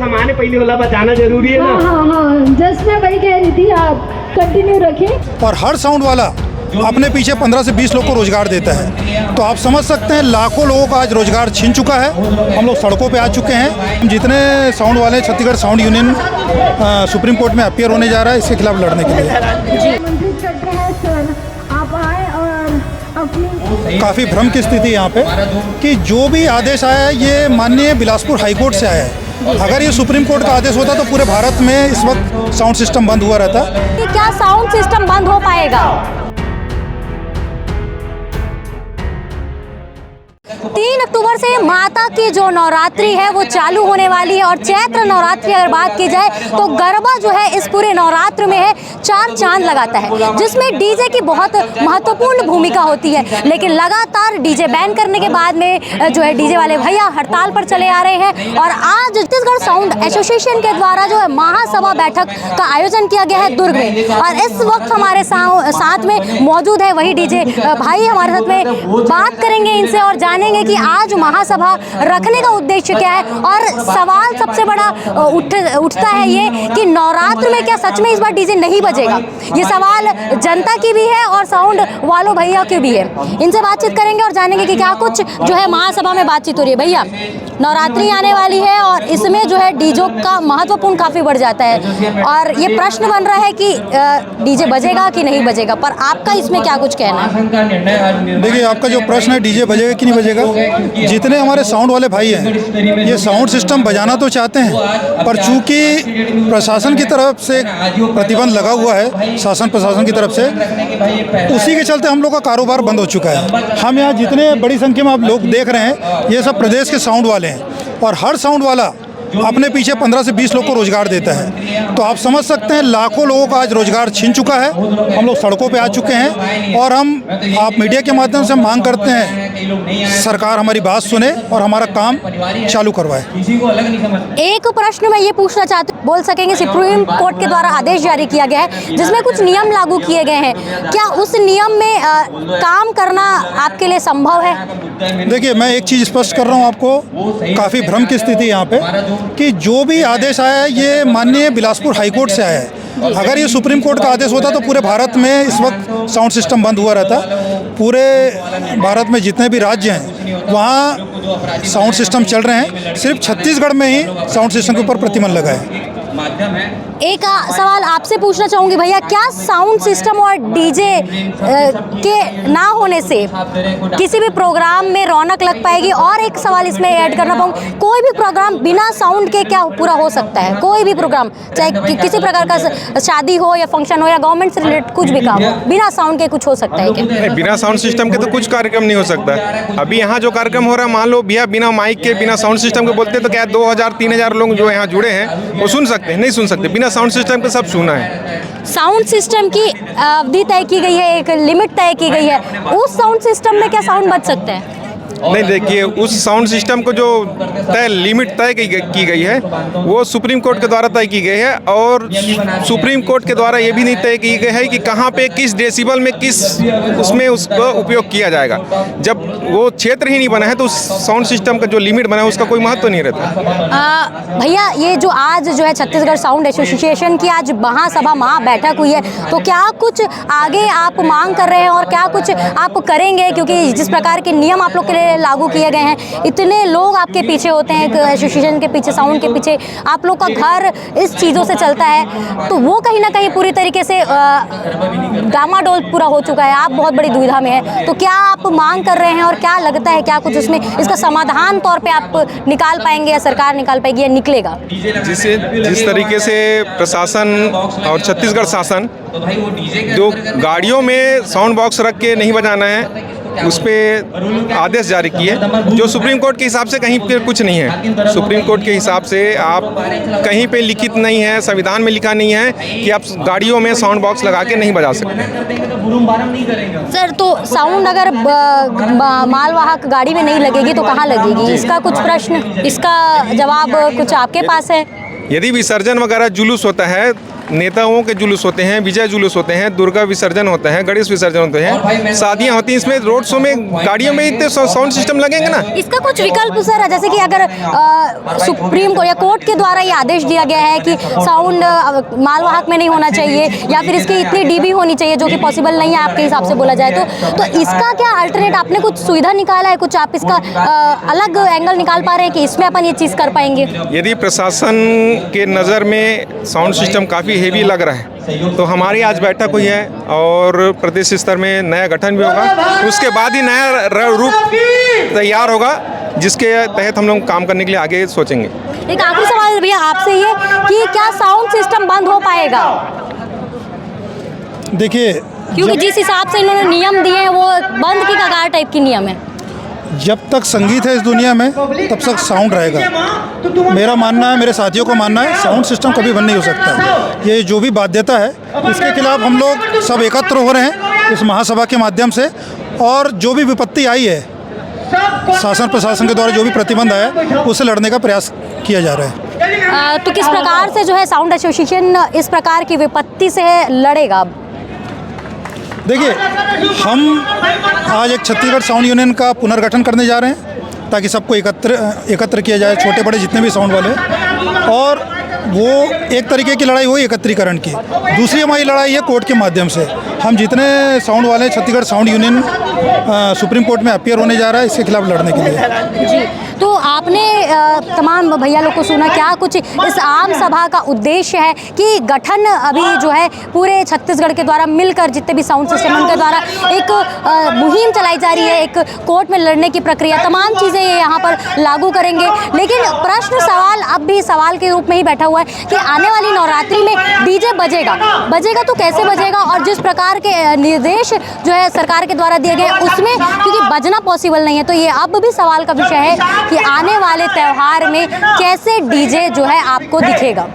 सामान है पहले वाला बताना जरूरी है ना। हाँ, जस्ट मैं वही कह रही थी, आप कंटिन्यू रखें। और हर साउंड वाला अपने पीछे 15 से 20 लोग को रोजगार देता है। तो आप समझ सकते हैं लाखों लोगों का आज रोजगार छीन चुका है। हम लोग सड़कों पे आ चुके हैं। जितने साउंड वाले Chhattisgarh sound union supreme court में अपीयर होने जा रहा है इसके खिलाफ लड़ने के लिए। काफ़ी भ्रम की स्थिति है यहाँ पे कि जो भी आदेश आया है ये माननीय बिलासपुर हाईकोर्ट से आया है। अगर ये सुप्रीम कोर्ट का आदेश होता तो पूरे भारत में इस वक्त साउंड सिस्टम बंद हुआ रहता। क्या साउंड सिस्टम बंद हो पाएगा? 3 अक्टूबर से माता की जो नवरात्रि है वो चालू होने वाली है। और चैत्र नवरात्रि अगर बात की जाए तो गरबा जो है इस पूरे नवरात्र में है 4 चांद लगाता है, जिसमें डीजे की बहुत महत्वपूर्ण भूमिका होती है। लेकिन लगातार डीजे बैन करने के बाद में जो है डीजे वाले भैया हड़ताल पर चले आ रहे हैं। और आज छत्तीसगढ़ साउंड एसोसिएशन के द्वारा जो है महासभा बैठक का आयोजन किया गया है दुर्ग में। और इस वक्त हमारे साथ में मौजूद है वही डीजे भाई हमारे साथ में। बात करेंगे इनसे और जानेंगे कि आज महासभा रखने का उद्देश्य क्या है। और सवाल सबसे बड़ा उठता है ये कि नवरात्र में क्या सच में इस बार डीजे नहीं बजेगा? ये सवाल जनता की भी है और साउंड वालों भैया की भी है। इनसे बातचीत करेंगे और जानेंगे कि क्या कुछ जो है महासभा में बातचीत हो रही है। भैया, नवरात्रि आने वाली है और इसमें जो है डीजे का महत्वपूर्ण काफ़ी बढ़ जाता है और ये प्रश्न बन रहा है कि डीजे बजेगा कि नहीं बजेगा, पर आपका इसमें क्या कुछ कहना है? देखिए, आपका जो प्रश्न है डीजे बजेगा कि नहीं बजेगा, जितने हमारे साउंड वाले भाई हैं ये साउंड सिस्टम बजाना तो चाहते हैं, पर चूंकि प्रशासन की तरफ से प्रतिबंध लगा हुआ है, शासन प्रशासन की तरफ से, उसी के चलते हम लोग का कारोबार बंद हो चुका है। हम यहाँ जितने बड़ी संख्या में आप लोग देख रहे हैं ये सब प्रदेश के साउंड वाले हैं और हर साउंड वाला अपने पीछे 15 से 20 लोग को रोजगार देता है। तो आप समझ सकते हैं लाखों लोगों का आज रोजगार छीन चुका है। हम लोग सड़कों पे आ चुके हैं और आप मीडिया के माध्यम से मांग करते हैं सरकार हमारी बात सुने और हमारा काम चालू करवाए। एक प्रश्न मैं ये पूछना चाहती हूँ, बोल सकेंगे सुप्रीम कोर्ट के द्वारा आदेश जारी किया गया है जिसमें कुछ नियम लागू किए गए हैं, क्या उस नियम में काम करना आपके लिए संभव है? देखिए, मैं एक चीज़ स्पष्ट कर रहा हूँ आपको, काफ़ी भ्रम की स्थिति है यहाँ पे कि जो भी आदेश आया है ये माननीय बिलासपुर हाईकोर्ट से आया है। अगर ये सुप्रीम कोर्ट का आदेश होता तो पूरे भारत में इस वक्त साउंड सिस्टम बंद हुआ रहता। पूरे भारत में जितने भी राज्य हैं वहाँ साउंड सिस्टम चल रहे हैं, सिर्फ छत्तीसगढ़ में ही साउंड सिस्टम के ऊपर प्रतिबंध लगा है। एक सवाल आपसे पूछना चाहूँगी भैया, क्या साउंड सिस्टम और डीजे के ना होने से किसी भी प्रोग्राम में रौनक लग पाएगी? और एक सवाल इसमें ऐड करना पाऊँगी, कोई भी प्रोग्राम बिना साउंड के क्या पूरा हो सकता है? कोई भी प्रोग्राम, चाहे किसी प्रकार का शादी हो या फंक्शन हो या गवर्नमेंट से रिलेटेड कुछ भी काम हो, बिना साउंड के कुछ हो सकता है क्या? बिना साउंड सिस्टम के तो कुछ कार्यक्रम नहीं हो सकता। अभी यहाँ जो कार्यक्रम हो रहा है, मान लो भैया बिना माइक के बिना साउंड सिस्टम के बोलते तो क्या 2000-3000 लोग जो यहाँ जुड़े हैं वो सुन सकते हैं? नहीं सुन सकते। बिना साउंड सिस्टम के सब सुना है। साउंड सिस्टम की अवधि तय की गई है, एक लिमिट तय की गई है, उस साउंड सिस्टम में क्या साउंड बच सकते हैं? नहीं, देखिए, उस साउंड सिस्टम को जो लिमिट तय की गई है वो सुप्रीम कोर्ट के द्वारा तय की गई है। और सुप्रीम कोर्ट के द्वारा ये भी नहीं तय की गई है कि कहाँ पे किस डेसिबल में किस उसमें उसका उपयोग किया जाएगा। जब वो क्षेत्र ही नहीं बना है तो उस साउंड सिस्टम का जो लिमिट बना है उसका कोई महत्व नहीं रहता। भैया, ये जो आज जो है छत्तीसगढ़ साउंड एसोसिएशन की आज महासभा बैठक हुई है, तो क्या कुछ आगे आप मांग कर रहे हैं और क्या कुछ आप करेंगे? क्योंकि जिस प्रकार के नियम आप लोग के लिए लागू किए गए हैं, इतने लोग आपके पीछे होते हैं, एक एसोसिएशन के पीछे, साउंड के पीछे, आप लोग का घर इस चीज़ों से चलता है, तो वो कहीं ना कहीं पूरी तरीके से डामाडोल पूरा हो चुका है। आप बहुत बड़ी दुविधा में है, तो क्या आप मांग कर रहे हैं और क्या लगता है क्या कुछ उसमें इसका समाधान तौर पे आप निकाल पाएंगे या सरकार निकाल पाएगी या निकलेगा? जिस तरीके से प्रशासन और छत्तीसगढ़ शासन जो गाड़ियों में साउंड बॉक्स रख के नहीं बजाना है उस पर आदेश जारी किए, जो सुप्रीम कोर्ट के हिसाब से कहीं पे कुछ नहीं है। सुप्रीम कोर्ट के हिसाब से आप कहीं पे लिखित नहीं है, संविधान में लिखा नहीं है कि आप गाड़ियों में साउंड बॉक्स लगा के नहीं बजा सकते। सर, तो साउंड अगर मालवाहक गाड़ी में नहीं लगेगी तो कहाँ लगेगी? इसका कुछ प्रश्न, इसका जवाब कुछ आपके पास है? यदि विसर्जन वगैरह जुलूस होता है नेताओं के जुलूस होते हैं, विजय जुलूस होते हैं, दुर्गा विसर्जन होता है, गणेश विसर्जन होते हैं, शादियां होती हैं, इसमें रोड शो में गाड़ियों में इतने साउंड सिस्टम लगेंगे ना। इसका कुछ विकल्प सर, जैसे कि अगर सुप्रीम कोर्ट या कोर्ट के द्वारा ये आदेश दिया गया है कि साउंड मालवाहक में नहीं होना चाहिए या फिर इसकी इतनी डीबी होनी चाहिए, जो कि पॉसिबल नहीं है आपके हिसाब से बोला जाए तो इसका क्या अल्टरनेट आपने कुछ सुविधा निकाला है, कुछ आप इसका अलग एंगल निकाल पा रहे हैं कि इसमें अपन ये चीज़ कर पाएंगे? यदि प्रशासन के नज़र में साउंड सिस्टम काफ़ी हेवी लग रहा है तो हमारी आज बैठक हुई है और प्रदेश स्तर में नया गठन भी होगा, उसके बाद ही नया रूप तैयार होगा जिसके तहत हम लोग काम करने के लिए आगे सोचेंगे। एक आखिरी सवाल भैया आपसे ये कि क्या साउंड सिस्टम बंद हो पाएगा? देखिए, क्योंकि जिस हिसाब से इन्होंने नियम दिए हैं वो बंद की कगार टाइप की नियम है। जब तक संगीत है इस दुनिया में तब तक साउंड रहेगा। मेरा मानना है, मेरे साथियों को मानना है, साउंड सिस्टम कभी बंद नहीं हो सकता। ये जो भी बाध्यता है इसके खिलाफ हम लोग सब एकत्र हो रहे हैं इस महासभा के माध्यम से, और जो भी विपत्ति आई है शासन प्रशासन के द्वारा जो भी प्रतिबंध आया है उससे लड़ने का प्रयास किया जा रहा है। तो किस प्रकार से जो है साउंड एसोसिएशन इस प्रकार की विपत्ति से लड़ेगा? देखिए, हम आज एक छत्तीसगढ़ साउंड यूनियन का पुनर्गठन करने जा रहे हैं ताकि सबको एकत्र किया जाए, छोटे बड़े जितने भी साउंड वाले, और वो एक तरीके की लड़ाई हुई एकत्रीकरण की। दूसरी हमारी लड़ाई है कोर्ट के माध्यम से। हम जितने साउंड वाले Chhattisgarh sound union supreme court में अपीयर होने जा रहा है इसके खिलाफ लड़ने के लिए। जी, तो आपने तमाम भैया लोग को सुना, क्या कुछ इस आम सभा का उद्देश्य है कि गठन अभी जो है पूरे छत्तीसगढ़ के द्वारा मिलकर जितने भी साउंड सिस्टम उनके द्वारा एक मुहिम चलाई जा रही है, एक कोर्ट में लड़ने की प्रक्रिया, तमाम चीज़ें यहाँ पर लागू करेंगे। लेकिन प्रश्न सवाल अब भी सवाल के रूप में ही बैठा हुआ है कि आने वाली नवरात्रि में डीजे बजेगा तो कैसे बजेगा, और जिस प्रकार के निर्देश जो है सरकार के द्वारा दिए गए उसमें क्योंकि बजना पॉसिबल नहीं है, तो ये अब भी सवाल का विषय है कि आने वाले त्यौहार में कैसे डीजे जो है आपको दिखेगा।